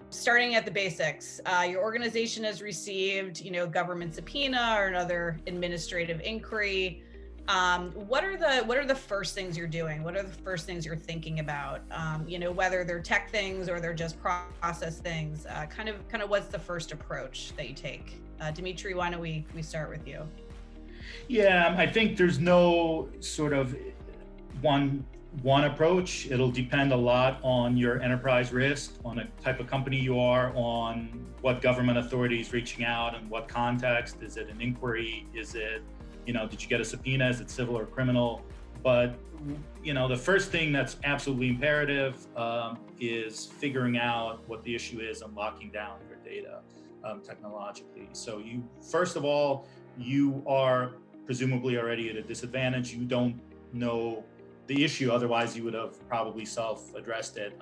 starting at the basics, your organization has received, government subpoena or another administrative inquiry. What are the first things you're doing? What are the first things you're thinking about? Whether they're tech things or they're just process things. Kind of what's the first approach that you take? Dimitri, why don't we start with you? Yeah, I think there's no sort of one approach. It'll depend a lot on your enterprise risk, on the type of company you are, on what government authority is reaching out and what context. Is it an inquiry? Is it, did you get a subpoena? Is it civil or criminal? But, the first thing that's absolutely imperative is figuring out what the issue is and locking down your data technologically. So first of all, you are presumably already at a disadvantage. You don't know the issue, otherwise you would have probably self-addressed it,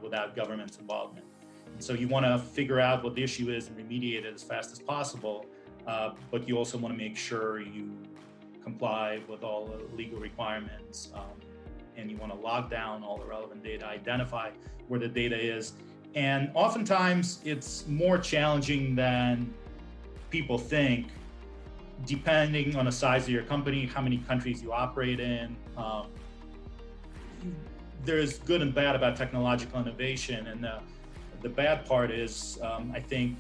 without government's involvement. And so you want to figure out what the issue is and remediate it as fast as possible, but you also want to make sure you comply with all the legal requirements, and you want to lock down all the relevant data, identify where the data is. And oftentimes it's more challenging than people think, depending on the size of your company, how many countries you operate in. There's good and bad about technological innovation, and the bad part is, I think,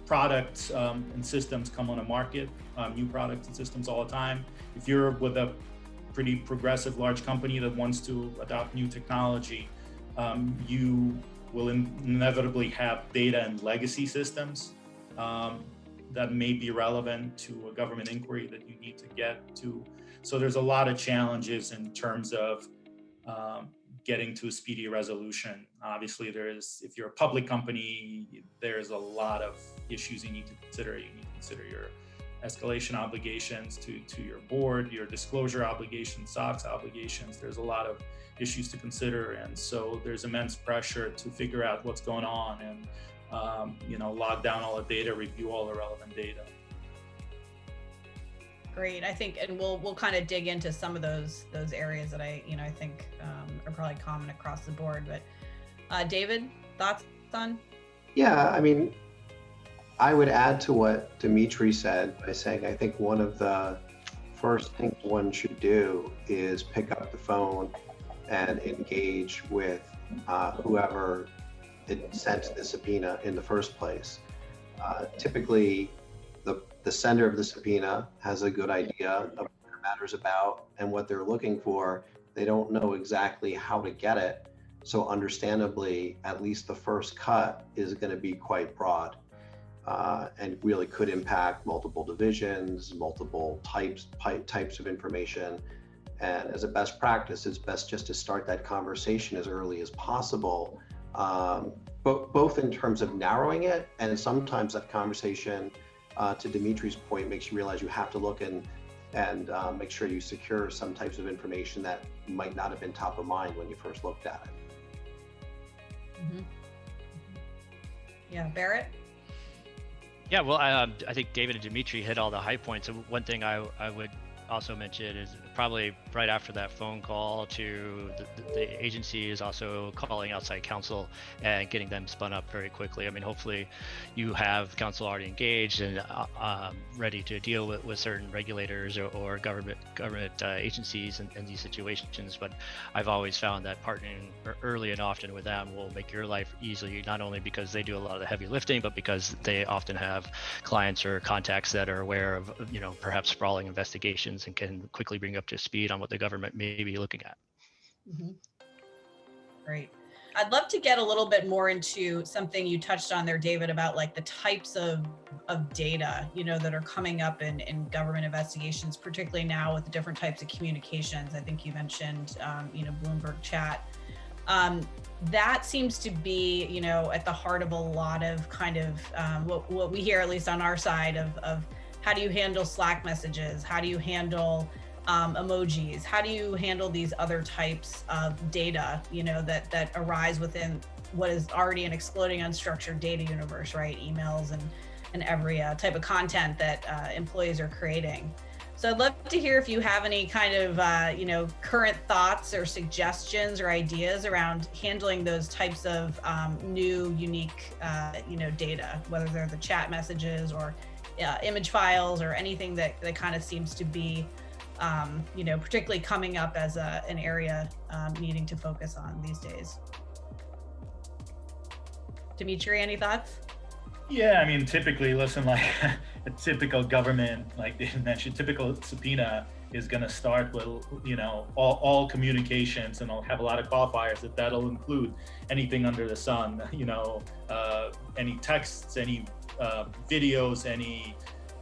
products and systems come on a market, new products and systems all the time. If you're with a pretty progressive large company that wants to adopt new technology, you will inevitably have data and legacy systems that may be relevant to a government inquiry that you need to get to. So there's a lot of challenges in terms of getting to a speedy resolution. Obviously, if you're a public company, there's a lot of issues you need to consider. You need to consider your escalation obligations to your board, your disclosure obligations, SOX obligations. There's a lot of issues to consider. And so there's immense pressure to figure out what's going on and log down all the data, review all the relevant data. Great. I think, and we'll kind of dig into some of those areas that I think are probably common across the board. But David, thoughts on? Yeah, I would add to what Dimitri said by saying I think one of the first things one should do is pick up the phone and engage with whoever it sent the subpoena in the first place. Typically, the sender of the subpoena has a good idea of what the matter's about and what they're looking for. They don't know exactly how to get it. So understandably, at least the first cut is going to be quite broad and really could impact multiple divisions, multiple types of information. And as a best practice, it's best just to start that conversation as early as possible, both in terms of narrowing it, and sometimes that conversation, to Dimitri's point, makes you realize you have to look and make sure you secure some types of information that might not have been top of mind when you first looked at it. Mm-hmm. Yeah, Barrett? Yeah, well, I think David and Dimitri hit all the high points. And one thing I would also mention is probably right after that phone call to the agency is also calling outside counsel and getting them spun up very quickly. Hopefully you have counsel already engaged and ready to deal with certain regulators or government agencies in these situations. But I've always found that partnering early and often with them will make your life easier, not only because they do a lot of the heavy lifting, but because they often have clients or contacts that are aware of, perhaps sprawling investigations and can quickly bring up to speed on what the government may be looking at. Mm-hmm. Great. I'd love to get a little bit more into something you touched on there, David, about like the types of data, that are coming up in government investigations, particularly now with the different types of communications. I think you mentioned, Bloomberg chat. That seems to be, at the heart of a lot of kind of what we hear, at least on our side of how do you handle Slack messages? How do you handle emojis? How do you handle these other types of data, that arise within what is already an exploding unstructured data universe, right? Emails and every type of content that employees are creating. So I'd love to hear if you have any kind of, current thoughts or suggestions or ideas around handling those types of new, unique, data, whether they're the chat messages or image files or anything that kind of seems to be, particularly coming up as an area needing to focus on these days. Dimitri, any thoughts? Yeah, I mean, typically, listen, like a typical government, like they mentioned, typical subpoena is going to start with, all communications, and I'll have a lot of qualifiers that'll include anything under the sun, any texts, any videos, any,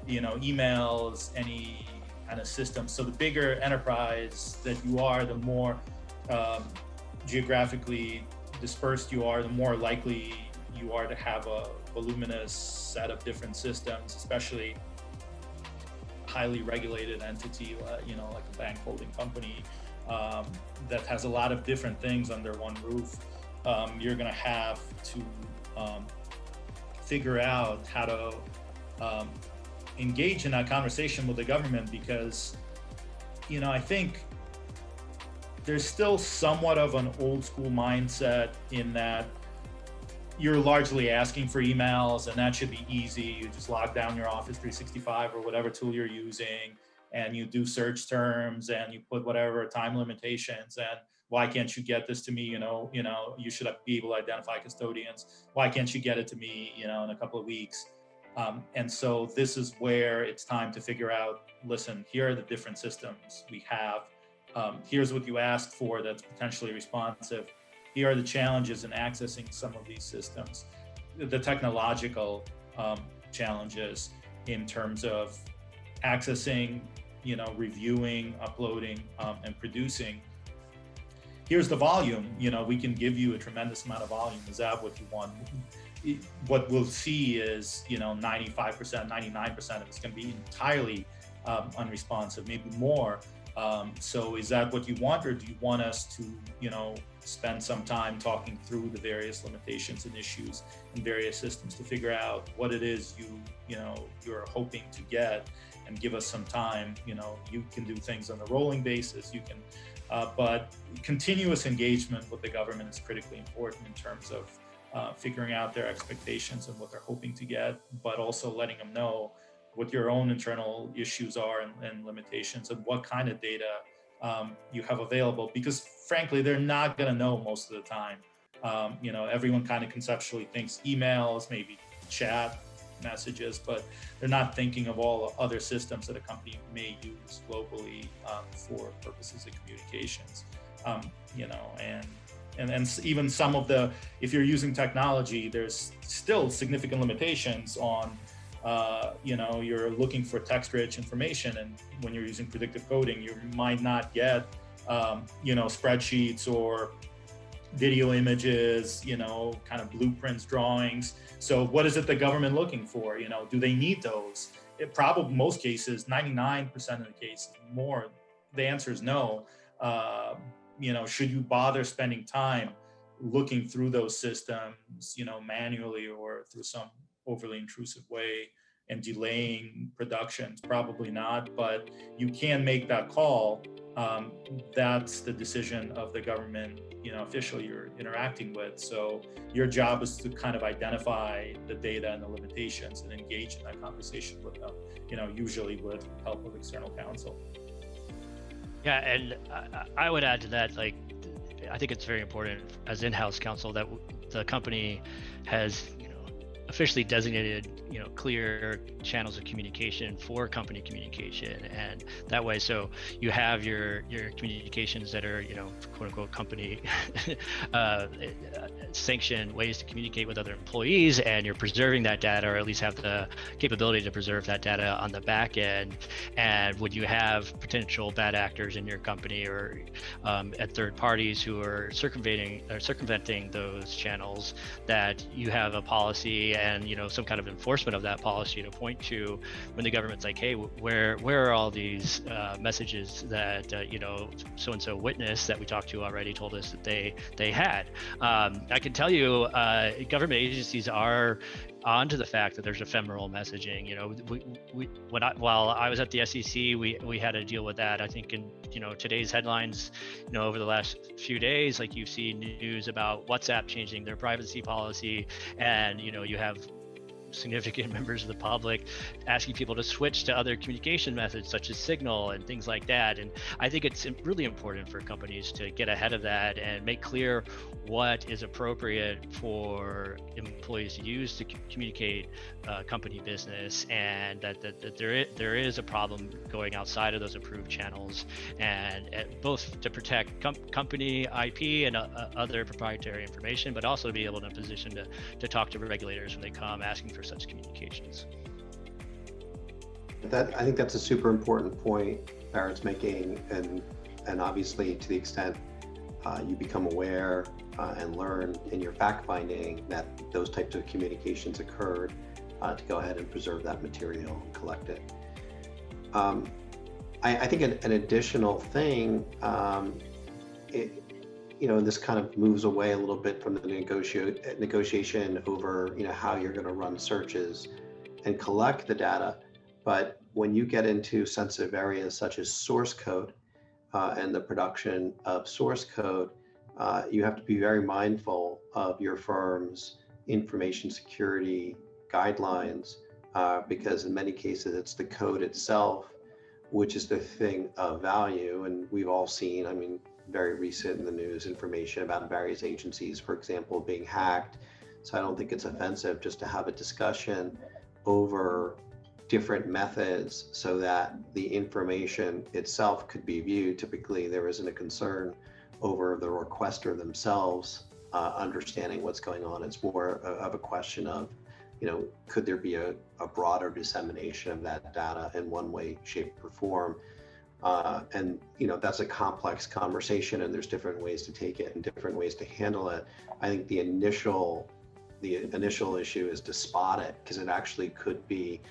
emails, any kind of system. So the bigger enterprise that you are, the more geographically dispersed you are, the more likely you are to have a voluminous set of different systems, especially highly regulated entity, like a bank holding company that has a lot of different things under one roof. You're going to have to figure out how to engage in that conversation with the government, because, I think there's still somewhat of an old school mindset in that you're largely asking for emails, and that should be easy. You just log down your Office 365 or whatever tool you're using, and you do search terms, and you put whatever time limitations, and why can't you get this to me? You should be able to identify custodians. Why can't you get it to me, in a couple of weeks? And so this is where it's time to figure out, listen, here are the different systems we have. Here's what you asked for that's potentially responsive. Here are the challenges in accessing some of these systems, the technological challenges in terms of accessing, reviewing, uploading, and producing. Here's the volume. We can give you a tremendous amount of volume. Is that what you want? What we'll see is, 95%, 99% of it's going to be entirely unresponsive, maybe more. So is that what you want, or do you want us to, spend some time talking through the various limitations and issues in various systems to figure out what it is you're hoping to get, and give us some time? You can do things on a rolling basis. You can, but continuous engagement with the government is critically important in terms of figuring out their expectations and what they're hoping to get, but also letting them know what your own internal issues are and limitations, and what kind of data you have available, because frankly, they're not going to know most of the time. Everyone kind of conceptually thinks emails, maybe chat messages, but they're not thinking of all the other systems that a company may use globally for purposes of communications. And even some of if you're using technology, there's still significant limitations on you're looking for text-rich information, and when you're using predictive coding, you might not get, spreadsheets or video images, kind of blueprints, drawings. So what is it the government looking for? Do they need those? It probably, most cases, 99% of the cases, more, the answer is no. Should you bother spending time looking through those systems, manually or through some overly intrusive way and delaying productions? Probably not, but you can make that call. That's the decision of the government, official you're interacting with. So your job is to kind of identify the data and the limitations and engage in that conversation with them, usually with help of external counsel. Yeah, and I would add to that, I think it's very important as in-house counsel that the company has officially designated clear channels of communication for company communication, and that way, so you have your communications that are quote unquote company sanctioned ways to communicate with other employees, and you're preserving that data, or at least have the capability to preserve that data on the back end. And would you have potential bad actors in your company or at third parties who are circumventing those channels, that you have a policy and some kind of enforcement of that policy to point to when the government's like, hey, where are all these messages that so and so witness that we talked to already told us that they had. I can tell you, government agencies are onto the fact that there's ephemeral messaging. You know, while I was at the SEC, we had to deal with that. I think in, you know, today's headlines, you know, over the last few days, like you see news about WhatsApp changing their privacy policy, and, you know, you have significant members of the public asking people to switch to other communication methods such as Signal and things like that. And I think it's really important for companies to get ahead of that and make clear what is appropriate for employees to use to communicate company business, and that there is a problem going outside of those approved channels, and both to protect company IP and other proprietary information, but also to be able to position to talk to regulators when they come asking for such communications. I think that's a super important point Barrett's making, and obviously to the extent you become aware and learn in your fact finding that those types of communications occurred, to go ahead and preserve that material and collect it. I think an additional thing, you know, this kind of moves away a little bit from the negotiation over, you know, how you're going to run searches and collect the data. But when you get into sensitive areas such as source code and the production of source code, you have to be very mindful of your firm's information security guidelines, because in many cases it's the code itself which is the thing of value. And we've all seen, I mean, very recent in the news, information about various agencies, for example, being hacked. So I don't think it's offensive just to have a discussion over different methods so that the information itself could be viewed. Typically, there isn't a concern over the requester themselves understanding what's going on. It's more of a question of, you know, could there be a broader dissemination of that data in one way, shape, or form? And, you know, that's a complex conversation, and there's different ways to take it and different ways to handle it. I think the initial issue is to spot it, because it actually could be,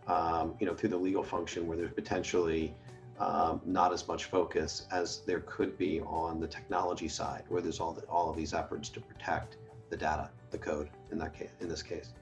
you know, through the legal function where there's potentially not as much focus as there could be on the technology side, where there's all of these efforts to protect the data, the code in this case.